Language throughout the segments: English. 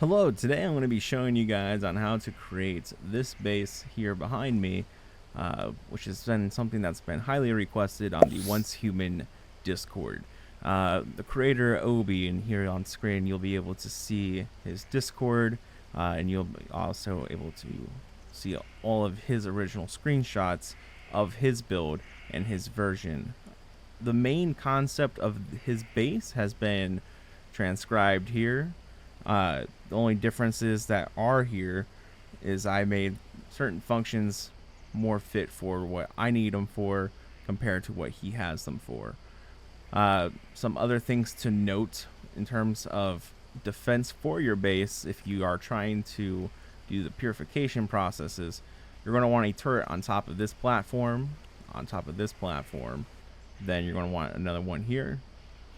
Hello, today I'm going to be showing you guys on how to create this base here behind me, which has been something that's been highly requested on the Once Human Discord. The creator Obi, and here on screen you'll be able to see his Discord, and you'll be also able to see all of his original screenshots of his build and his version. The main concept of his base has been transcribed here. The only differences that are here is I made certain functions more fit for what I need them for compared to what he has them for. Some other things to note in terms of defense for your base: if you are trying to do the purification processes, you're going to want a turret on top of this platform, then you're going to want another one here.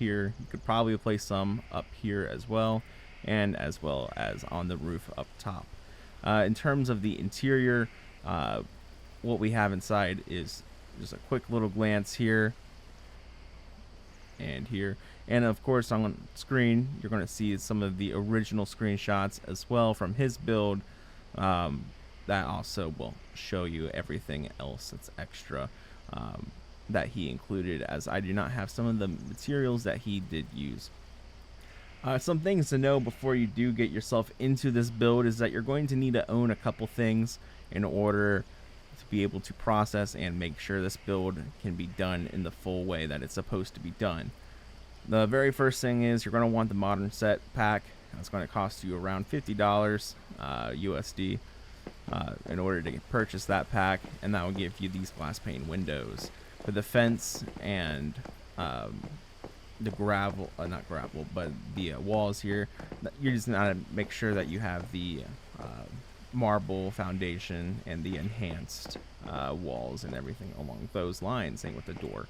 You could probably place some up here as well, and as well as on the roof up top. In terms of the interior, what we have inside is just a quick little glance here and here. And of course on screen, you're going to see some of the original screenshots as well from his build. That also will show you everything else that's extra that he included, as I do not have some of the materials that he did use. Some things to know before you do get yourself into this build is that you're going to need to own a couple things in order to be able to process and make sure this build can be done in the full way that it's supposed to be done. The very first thing is you're going to want the modern set pack. That's going to cost you around $50 USD in order to purchase that pack, and that will give you these glass pane windows for the fence and the gravel, not gravel, but the walls here. You're just gonna make sure that you have the marble foundation and the enhanced walls and everything along those lines. Same with the door.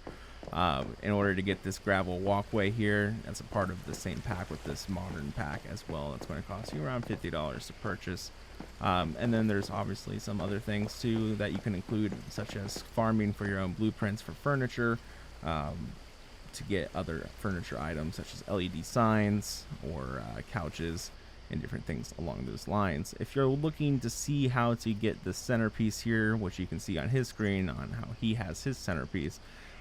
In order to get this gravel walkway here, that's a part of the same pack with this modern pack as well. It's going to cost you around $50 to purchase. And then there's obviously some other things too that you can include, such as farming for your own blueprints for furniture, to get other furniture items such as LED signs or couches and different things along those lines. If you're looking to see how to get the centerpiece here, which you can see on his screen on how he has his centerpiece,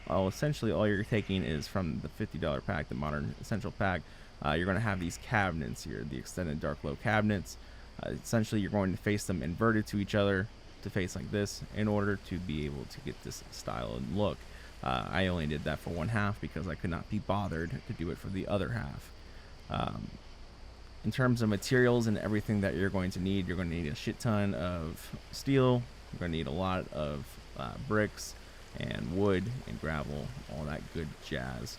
well, essentially all you're taking is from the $50 pack, the modern essential pack. You're going to have these cabinets here, the extended dark glow cabinets. Essentially you're going to face them inverted to each other, to face like this, in order to be able to get this style and look. I only did that for one half because I could not be bothered to do it for the other half. In terms of materials and everything that you're going to need a shit ton of steel. You're going to need a lot of bricks and wood and gravel, all that good jazz.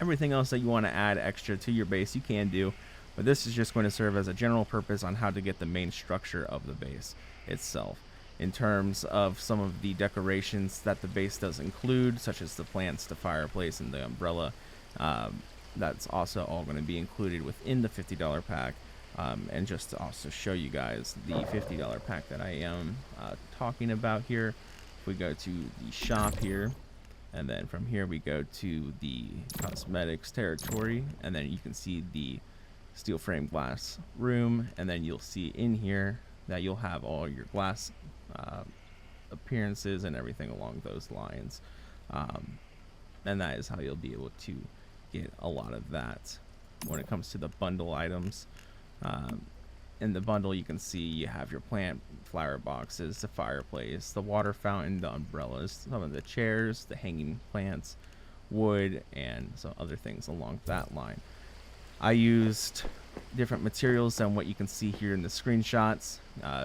Everything else that you want to add extra to your base you can do, but this is just going to serve as a general purpose on how to get the main structure of the base itself. In terms of some of the decorations that the base does include, such as the plants, the fireplace, and the umbrella, that's also all going to be included within the $50 pack. And just to also show you guys the $50 pack that I am talking about here, if we go to the shop here, and then from here we go to the cosmetics territory, and then you can see the steel frame glass room, and then you'll see in here that you'll have all your glass appearances and everything along those lines, and that is how you'll be able to get a lot of that. When it comes to the bundle items, in the bundle you can see you have your plant flower boxes, the fireplace, the water fountain, the umbrellas, some of the chairs, the hanging plants, wood, and some other things along that line. I used different materials than what you can see here in the screenshots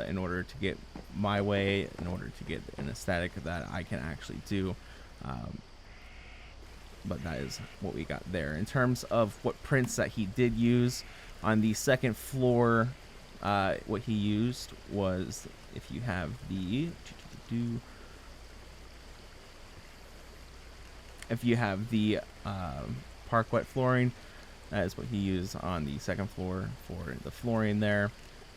in order to get my way, in order to get an aesthetic that I can actually do. But that is what we got there. In terms of what prints that he did use on the second floor, what he used was, if you have the park wet flooring, that is what he used on the second floor for the flooring there.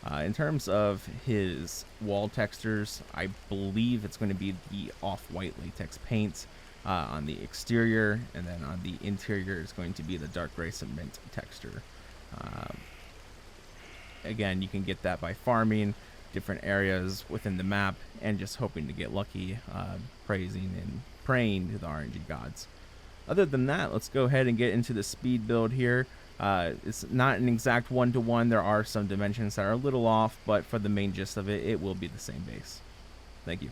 In terms of his wall textures, I believe it's going to be the off-white latex paint on the exterior, and then on the interior is going to be the dark gray cement texture. again, you can get that by farming different areas within the map and just hoping to get lucky, praising and praying to the RNG gods. Other than that, let's go ahead and get into the speed build here. It's not an exact one-to-one. There are some dimensions that are a little off, but for the main gist of it, it will be the same base. Thank you.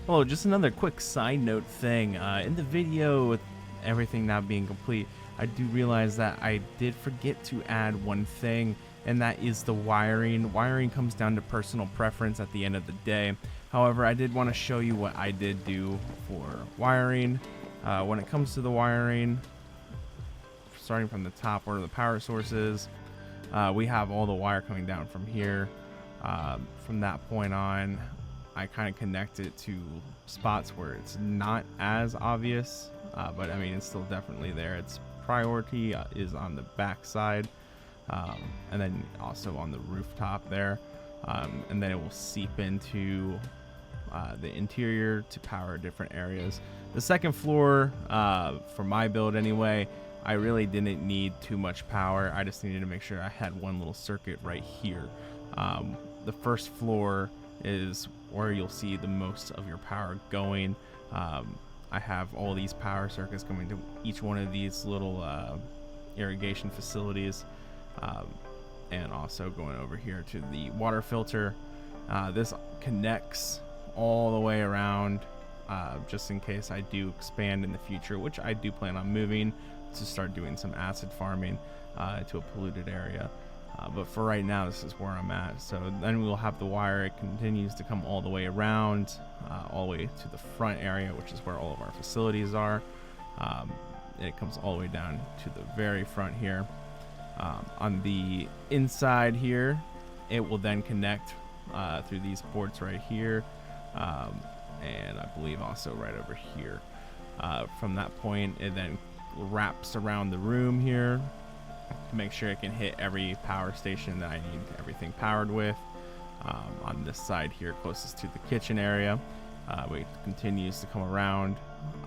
Oh, just another quick side note thing. In the video, with everything not being complete, I do realize that I did forget to add one thing, and that is the wiring. Wiring comes down to personal preference at the end of the day. However, I did want to show you what I did do for wiring. When it comes to the wiring, starting from the top where the power source is, we have all the wire coming down from here. From that point on, I kind of connect it to spots where it's not as obvious, but I mean, it's still definitely there. Its priority is on the back side, and then also on the rooftop there, and then it will seep into the interior to power different areas. The second floor, for my build anyway, I really didn't need too much power. I just needed to make sure I had one little circuit right here. The first floor is where you'll see the most of your power going. I have all these power circuits coming to each one of these little irrigation facilities, and also going over here to the water filter. This connects all the way around, just in case I do expand in the future, which I do plan on moving to start doing some acid farming to a polluted area. But for right now, this is where I'm at. So then we'll have the wire. It continues to come all the way around, all the way to the front area, which is where all of our facilities are. And it comes all the way down to the very front here. On the inside here, it will then connect through these ports right here, and I believe also right over here. From that point, it then wraps around the room here to make sure it can hit every power station that I need everything powered with. On this side here, closest to the kitchen area, it continues to come around.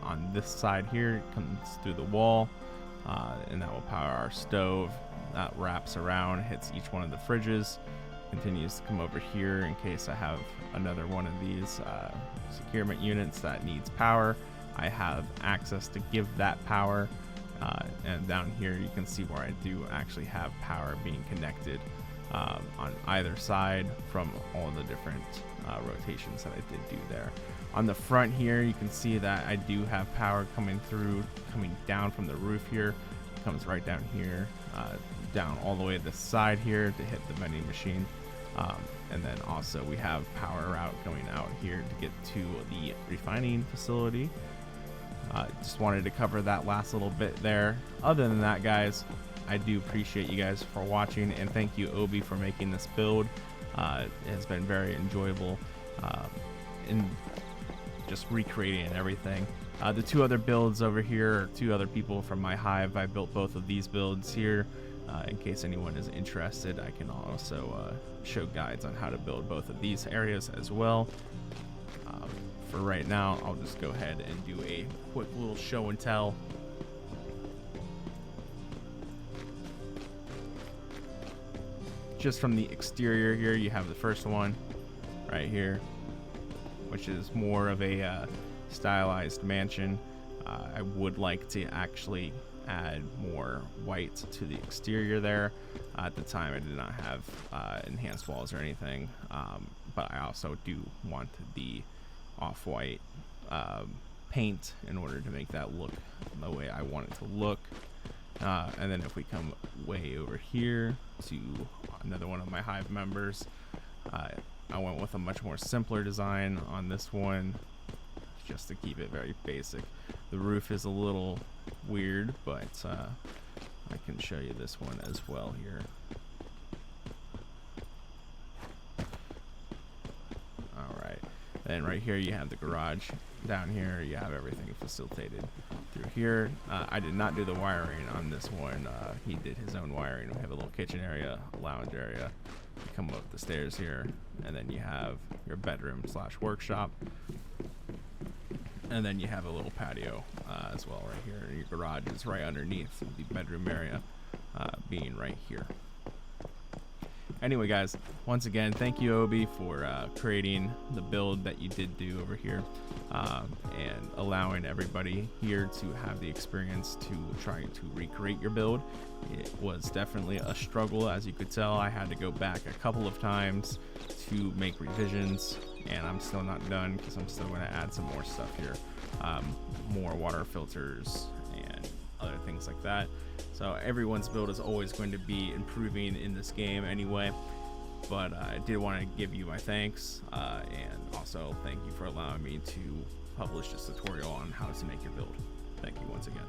On this side here, it comes through the wall, and that will power our stove. That wraps around, hits each one of the fridges, continues to come over here in case I have another one of these securement units that needs power. I have access to give that power. And down here you can see where I do actually have power being connected on either side from all the different rotations that I did do there. On the front here, you can see that I do have power coming down from the roof here. It comes right down here, down all the way to the side here to hit the vending machine. And then also we have power route going out here to get to the refining facility. Just wanted to cover that last little bit there. Other than that, guys, I do appreciate you guys for watching, and thank you, Obi, for making this build. It has been very enjoyable in just recreating everything. The two other builds over here are two other people from my Hive. I built both of these builds here. In case anyone is interested, I can also show guides on how to build both of these areas as well. For right now, I'll just go ahead and do a quick little show and tell. Just from the exterior here, you have the first one right here, which is more of a stylized mansion. I would like to actually add more white to the exterior there. At the time, I did not have enhanced walls or anything, but I also do want the off-white paint in order to make that look the way I want it to look. And then if we come way over here to another one of my Hive members, I went with a much more simpler design on this one, just to keep it very basic. The roof is a little weird, but I can show you this one as well here. Alright, then right here you have the garage. Down here you have everything facilitated through here. I did not do the wiring on this one. He did his own wiring. We have a little kitchen area, a lounge area. You come up the stairs here, and then you have your bedroom / workshop. And then you have a little patio as well right here. Your garage is right underneath the bedroom area, being right here. Anyway, guys, once again, thank you, Obi, for creating the build that you did do over here, and allowing everybody here to have the experience to trying to recreate your build. It was definitely a struggle, as you could tell. I had to go back a couple of times to make revisions and I'm still not done because I'm still going to add some more stuff here, more water filters and other things like that. So everyone's build is always going to be improving in this game anyway, but I did want to give you my thanks, and also thank you for allowing me to publish this tutorial on how to make your build. Thank you once again.